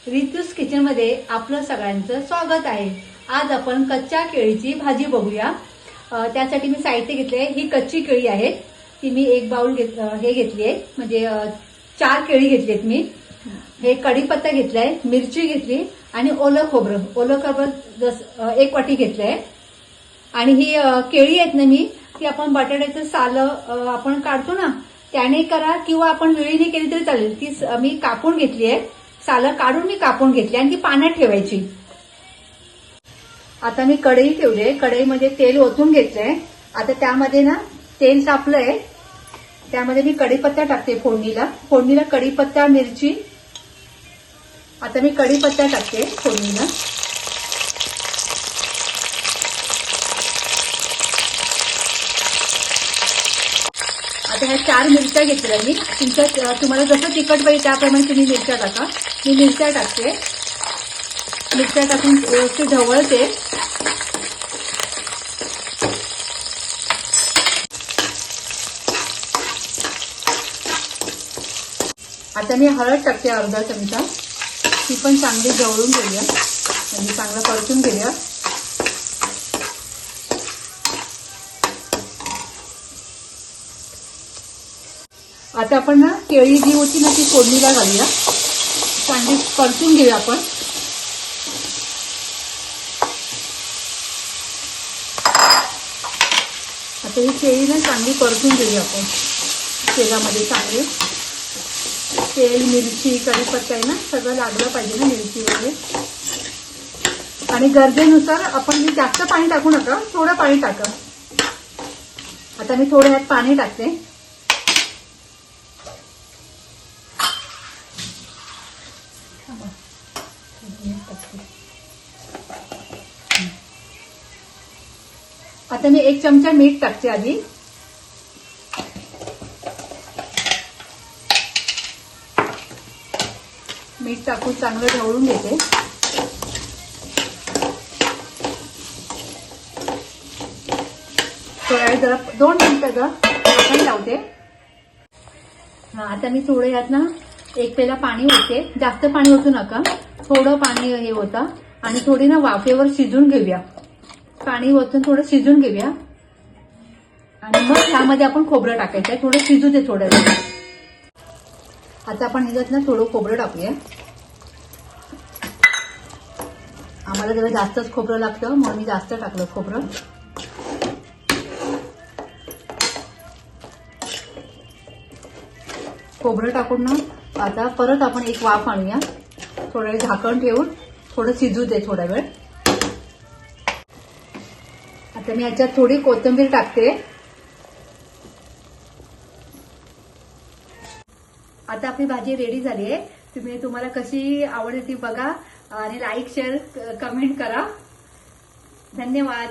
रितूस kitchen मध्ये आपलं सगळ्यांचं स्वागत आहे। आज आपण कच्च्या केळीची भाजी बघूया। त्यासाठी मी साहित्य घेतले। ही कच्ची केळी आहे, ती मी एक बाउल घेतली आहे, म्हणजे 4 केळी घेतलीत मी। हे कढीपत्ता घेतलाय, मिरची घेतली आणि ओलं खोबरं 1 वाटी घेतलंय। आणि ही केळी आहेत ना, मी ती आपण बटाट्याचं साल आपण काढतो ना त्याने करा किंवा आपण विळीने केली तरी चालेल। ती मी कापून घेतली आहे, साल काढून मी कापून घेतली आणि ती पाण्यात ठेवायची। आता मी कढई ठेवली आहे, कढईमध्ये तेल ओतून घेतलंय। आता त्यामध्ये ना तेल तापलंय, त्यामध्ये मी कढीपत्ता टाकते फोडणीला कढीपत्ता मिरची। आता मी कढीपत्ता टाकते फोडणीला। आता ह्या 4 मिरच्या घेतल्या मी। तुम्हाला जसं तिखट पाहिजे त्याप्रमाणे तुम्ही मिरच्या टाका। मी मिरच्या टाकते, मिरच्या टाकून व्यवस्थित ढवळते। आता मी हळद टाकते अर्धा चमचा, ती पण चांगली ढवळून घेऊया, म्हणजे चांगलं परतून घेऊया। आता आपण ना केळी जी होती ना ती फोडणीला घालूया, चांगली परतून घेऊया आपण। आता ही केळी ना चांगली परतून घेऊया आपण तेलामध्ये। चांगले तेल, मिरची, कढीपत्ता आहे ना सगळं लागलं पाहिजे ना मिरची वगैरे। आणि गरजेनुसार आपण जास्त पाणी टाकू नका, थोडं पाणी टाका। आता मी थोडं ह्यात पाणी टाकते। आता मी 1 चमचा मीठ टाकते आधी। मीठ टाकून चांगलं ढवळून घेते। थोड्या वेळ जरा 2 मिनिटाचं झाकण लावते। आता मी थोडं यात ना 1 पेला पाणी ओतते, जास्त पाणी ओतू नका, थोडं पाणी हे होतं। आणि थोडी ना वाफेवर शिजून घेऊया, पाणी ओतून थोडं शिजून घेऊया। आणि मग ह्यामध्ये आपण खोबरं टाकायचं, थोडं शिजू दे थोड्या वेळ। आता आपण ह्याच्यात ना थोडं खोबरं टाकूया, आम्हाला जरा जास्तच खोबरं लागतं म्हणून मी जास्त टाकलं खोबरं। खोबरं टाकून ना आता परत आपण एक वाफ आणूया, थोडा वेळ झाकण ठेवून थोडं शिजू दे थोडा वेळ। आता मी याच्यात थोडी कोथिंबीर टाकते। आता आपली भाजी रेडी झाली आहे। तुम्हाला कशी आवडते ती बघा आणि लाईक, शेअर, कमेंट करा। धन्यवाद।